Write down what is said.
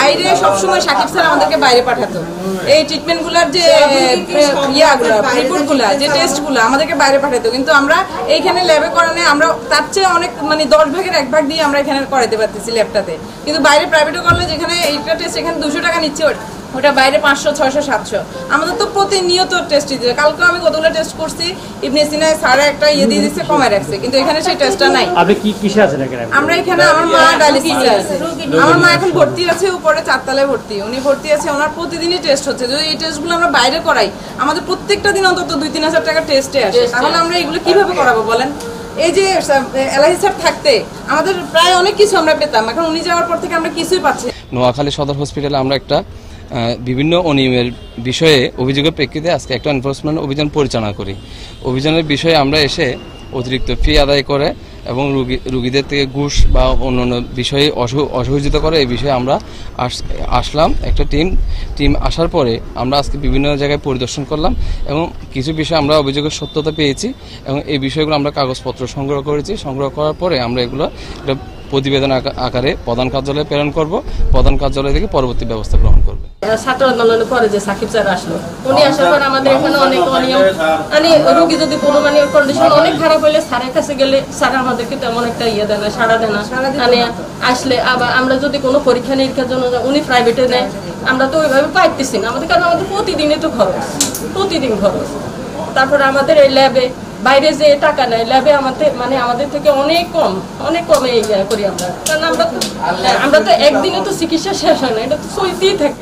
বাইরে সবসময় সাকিব স্যার আমাদেরকে বাইরে পাঠাতো। এই ট্রিটমেন্টগুলোর যে রিপোর্টগুলো, যে টেস্টগুলো আমাদেরকে বাইরে পাঠাতো, কিন্তু আমরা এইখানে ল্যাবে করানো আমরা তার চেয়ে অনেক মানে 10 ভাগের 1 ভাগ দিয়ে আমরা এখানে করাতে পারতেছি ল্যাবটাতে। কিন্তু বাইরে প্রাইভেটে করলে যেখানে এইটা টেস্ট এখানে 200 টাকা নিচ্ছে, ওটা বাইরে 500, 600, 700। আমাদের তো প্রতিনিয়ত টেস্ট দিতে। কালকে আমি কতগুলো টেস্ট করছি, ইবনে সিনায় সারা একটা দিয়ে দিচ্ছে, কমায় রাখছে, কিন্তু এখানে সেই টেস্টটা নাই। আপনি কি কিসে আছেন এখানে? আমরা এখানে আমার মা ডায়ালিসিসে আছে। আমার মা এখন ভর্তি আছে, উপরে 4 তলায় ভর্তি। উনি ভর্তি আছে, ওনার প্রতিদিনই টেস্ট হচ্ছে। যদি এই টেস্টগুলো আমরা বাইরে করাই, আমাদের প্রত্যেকটা দিন অন্তত 2-3 হাজার টাকা টেস্টে আসে। তাহলে আমরা এগুলো কিভাবে করাবো বলেন? এই যে এলাহি স্যার থাকতে আমাদের প্রায় অনেক কিছু আমরা পেতাম, এখন উনি যাওয়ার পর থেকে আমরা কিছুই পাচ্ছি। নোয়াখালী সদর হসপিটালে আমরা একটা বিভিন্ন অনিয়মের বিষয়ে অভিযোগের প্রেক্ষিতে আজকে একটা এনফোর্সমেন্ট অভিযান পরিচালনা করি। অভিযানের বিষয়ে আমরা এসে অতিরিক্ত ফি আদায় করে এবং রুগীদের থেকে ঘুষ বা অন্যান্য বিষয়ে অসহযোগিত করে, এই বিষয়ে আমরা আসলাম। একটা টিম আসার পরে আমরা আজকে বিভিন্ন জায়গায় পরিদর্শন করলাম এবং কিছু বিষয়ে আমরা অভিযোগের সত্যতা পেয়েছি এবং এই বিষয়গুলো আমরা কাগজপত্র সংগ্রহ করেছি। সংগ্রহ করার পরে আমরা এগুলো একটা প্রতিবেদন আকারে প্রধান কার্যালয়ে প্রেরণ করব। প্রধান কার্যালয় থেকে পরবর্তী ব্যবস্থা গ্রহণ করবে। ছাত্র আন্দোলনের পরে যে সাকিব স্যার আসলো, উনি আসার পর আমাদের এখানে অনেক অনিয়ম, মানে রোগী যদি কোনো মানে কন্ডিশন অনেক খারাপ হলে স্যারের কাছে গেলে স্যার আমাদেরকে তেমন একটা দেয় না, সাড়া দেয় না। মানে আসলে আবার আমরা যদি কোনো পরীক্ষা নিরীক্ষার জন্য উনি প্রাইভেটে নেয়, আমরা তো ওইভাবে পাইতেছি না আমাদের, কারণ আমাদের প্রতিদিনই তো খরচ, প্রতিদিন খরচ। তারপরে আমাদের এই ল্যাবে বাইরে যে টাকা নেয়, ল্যাবে আমাদের থেকে অনেক কমে করি আমরা, কারণ আমরা তো একদিনে তো চিকিৎসা শেষ হয় না, এটা তো চলতেই থাকে।